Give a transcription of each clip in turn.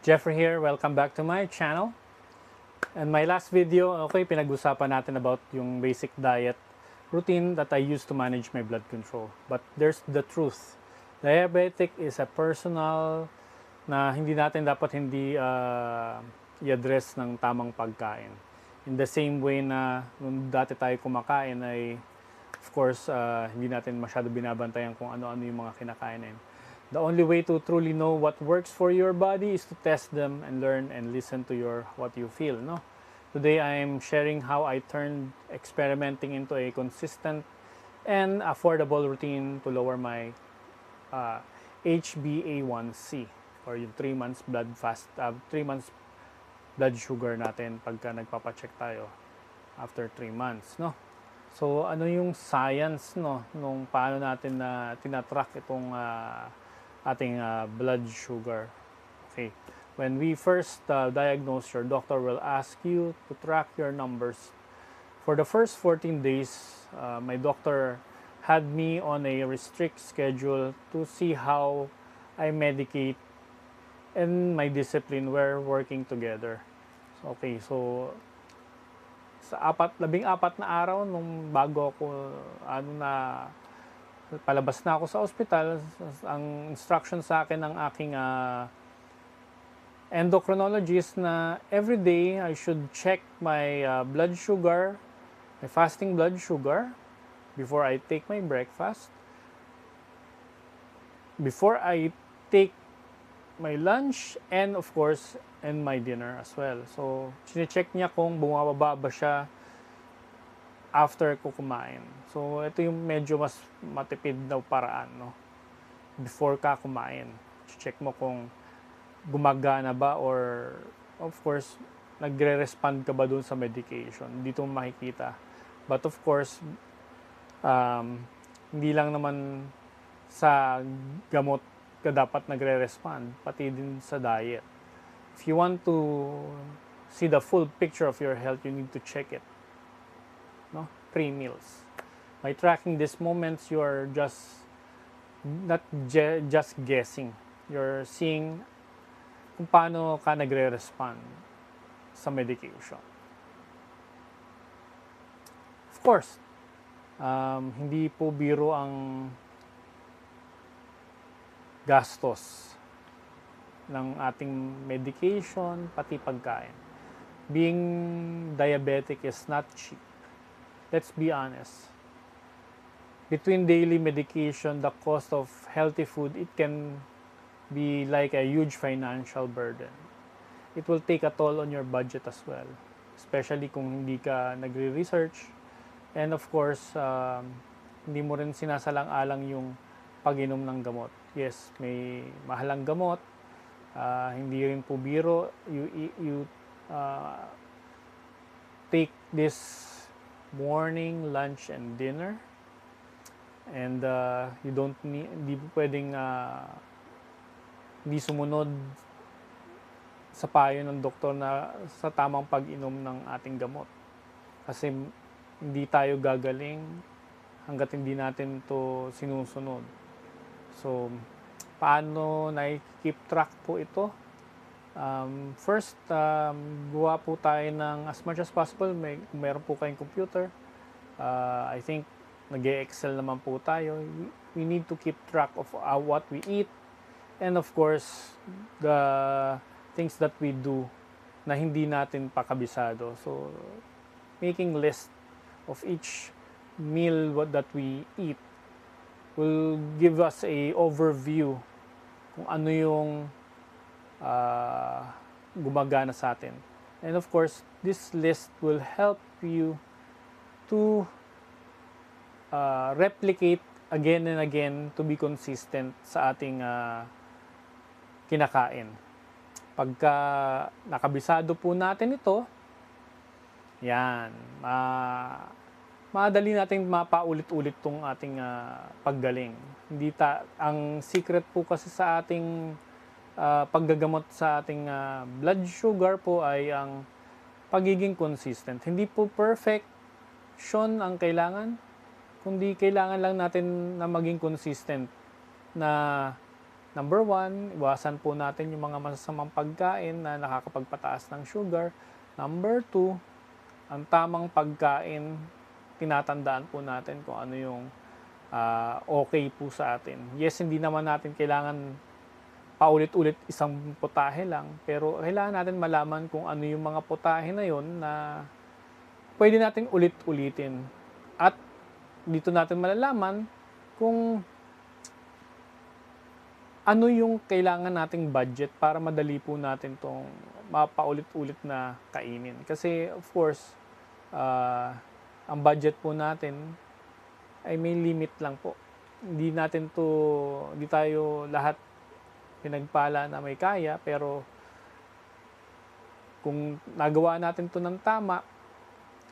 Jeffrey here, welcome back to my channel. And my last video, pinag-usapan natin about yung basic diet routine that I use to manage my blood control. But there's the truth. Diabetic is a personal na hindi natin dapat i-address ng tamang pagkain. In the same way na nung dati tayo kumakain ay, of course, hindi natin masyado binabantayan kung ano-ano yung mga kinakain na yun. The only way to truly know what works for your body is to test them and learn and listen to what you feel, no? Today I am sharing how I turned experimenting into a consistent and affordable routine to lower my HbA1c or yung 3 months blood 3 months blood sugar natin pagka nagpapacheck tayo after 3 months, no? So ano yung science, no, nung paano natin na tinatrack itong ating blood sugar. Okay. When we first diagnose, your doctor will ask you to track your numbers. For the first 14 days, my doctor had me on a restrict schedule to see how I medicate and my discipline were working together. Okay, so sa 14 na araw nung bago ako palabas na ako sa ospital, ang instruction sa akin ng aking endocrinologist na every day I should check my blood sugar, my fasting blood sugar before I take my breakfast, before I take my lunch, and of course, and my dinner as well. So, sine-check niya kung bumababa ba siya after ko kumain. So, ito yung medyo mas matipid na paraan, no? Before ka kumain, check mo kung gumagana ba or, of course, nagre-respond ka ba dun sa medication. Dito mo makikita. But of course, hindi lang naman sa gamot ka dapat nagre-respond, pati din sa diet. If you want to see the full picture of your health, you need to check it. No, pre-meals. By tracking these moments, you are just not just guessing. You're seeing kung paano ka nagre-respond sa medication. Of course, hindi po biro ang gastos ng ating medication, pati pagkain. Being diabetic is not cheap. Let's be honest. Between daily medication, the cost of healthy food, it can be like a huge financial burden. It will take a toll on your budget as well, especially kung hindi ka nagre-research. And of course, hindi mo rin sinasalang-alang yung pag-inom ng gamot. Yes, may mahalang gamot, hindi rin po biro. You take this morning, lunch, and dinner, and you don't need, hindi pwedeng hindi sumunod sa payo ng doktor na sa tamang pag-inom ng ating gamot, kasi hindi tayo gagaling hanggat hindi natin to sinusunod. So paano na-keep track po ito? First, gawa po tayo ng as much as possible. Meron po kayong computer. I think nag-e-excel naman po tayo. We need to keep track of what we eat. And of course, the things that we do na hindi natin pakabisado. So, making list of each meal that we eat will give us a overview kung ano yung gumagana sa atin. And of course, this list will help you to replicate again and again to be consistent sa ating kinakain. Pagka nakabisado po natin ito, yan, madali nating mapaulit-ulit tong ating paggaling. Ang secret po kasi sa ating paggagamot sa ating blood sugar po ay ang pagiging consistent. Hindi po perfection ang kailangan, kundi kailangan lang natin na maging consistent na Number one, iwasan po natin yung mga masasamang pagkain na nakakapagpataas ng sugar. Number two, ang tamang pagkain, tinatandaan po natin kung ano yung okay po sa atin. Yes, hindi naman natin kailangan paulit-ulit isang putahe lang, pero kailangan natin malaman kung ano yung mga putahe na yon na pwede natin ulit-ulitin. At dito natin malalaman kung ano yung kailangan nating budget para madali po natin tong mapaulit-ulit na kainin. Kasi of course, ang budget po natin ay may limit lang po. Hindi tayo lahat pinagpala na may kaya, pero kung nagawa natin to ng tama,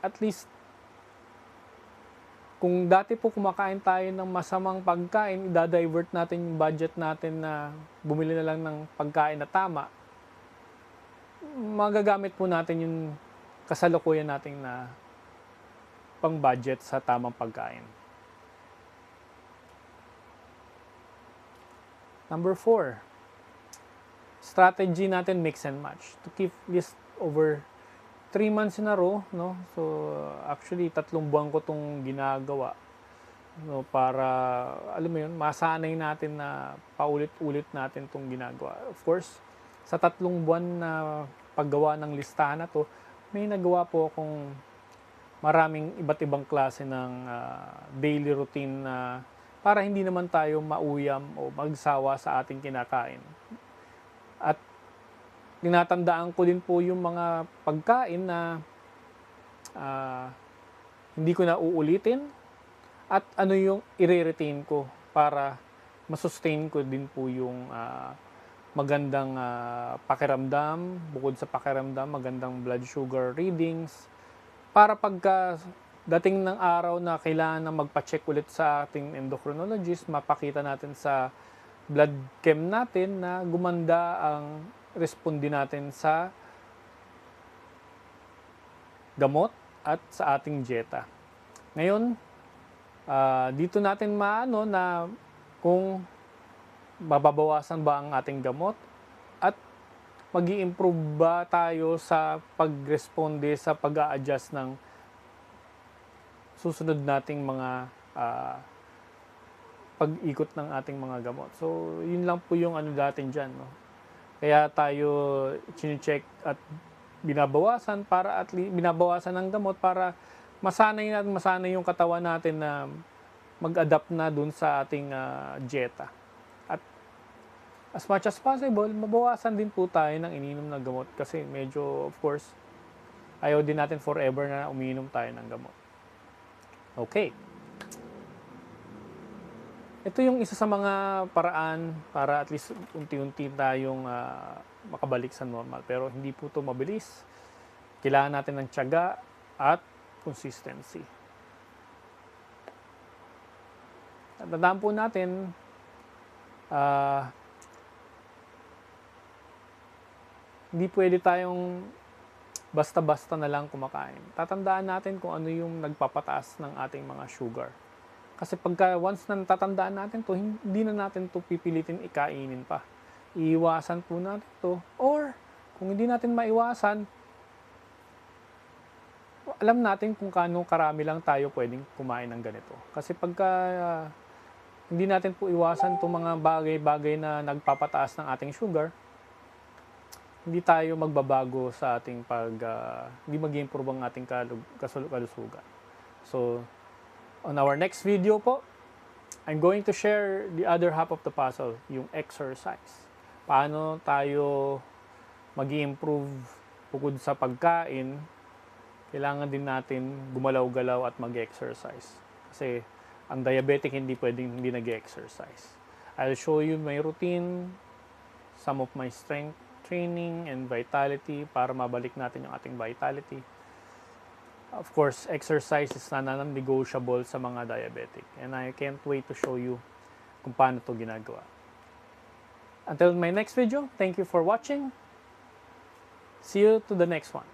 at least kung dati po kumakain tayo ng masamang pagkain, i-divert natin yung budget natin na bumili na lang ng pagkain na tama, magagamit po natin yung kasalukuyan natin na pang-budget sa tamang pagkain. Number 4, strategy natin mix and match. To keep this over 3 months in a row, no? So, actually, 3 buwan ko itong ginagawa. No, para, alam mo yun, masanay natin na paulit-ulit natin itong ginagawa. Of course, sa 3 buwan na paggawa ng listahan na to, may nagawa po akong maraming iba't ibang klase ng daily routine na para hindi naman tayo mauyam o magsawa sa ating kinakain. At tinatandaan ko din po yung mga pagkain na hindi ko na uulitin at ano yung i-retain ko para masustain ko din po yung magandang pakiramdam, bukod sa pakiramdam, magandang blood sugar readings, para pagka dating ng araw na kailangan na magpa-check ulit sa ating endocrinologist, mapakita natin sa blood chem natin na gumanda ang respondi natin sa gamot at sa ating dieta. Ngayon, dito natin maano na kung mababawasan ba ang ating gamot at mag-i-improve ba tayo sa pag-responde sa pag-a-adjust ng susunod nating mga pag-ikot ng ating mga gamot. So, yun lang po yung ano natin dyan, no? Kaya tayo chine-check at binabawasan ng gamot para masanay yung katawan natin na mag-adapt na dun sa ating dieta. At as much as possible, mabawasan din po tayo ng ininom na gamot kasi medyo, of course, ayaw din natin forever na umiinom tayo ng gamot. Okay. Ito yung isa sa mga paraan para at least unti-unti tayong makabalik sa normal. Pero hindi po ito mabilis. Kailangan natin ng tiyaga at consistency. At tandaan po natin, hindi pwede tayong basta-basta na lang kumakain. Tatandaan natin kung ano yung nagpapataas ng ating mga sugar. Kasi pagka once na natatandaan natin to, hindi na natin to pipilitin ikainin pa. Iiwasan po natin to. Or, kung hindi natin maiwasan, alam natin kung kano karami lang tayo pwedeng kumain ng ganito. Kasi pagka hindi natin po iwasan itong mga bagay-bagay na nagpapataas ng ating sugar, hindi tayo magbabago sa ating hindi mag-improve ang ating kalusugan. So, on our next video po, I'm going to share the other half of the puzzle, yung exercise. Paano tayo mag-improve bukod sa pagkain, kailangan din natin gumalaw-galaw at mag-exercise. Kasi ang diabetic hindi pwedeng hindi nag-exercise. I'll show you my routine, some of my strength training and vitality para mabalik natin yung ating vitality. Of course, exercise is non-negotiable sa mga diabetic. And I can't wait to show you kung paano ito ginagawa. Until my next video, thank you for watching. See you to the next one.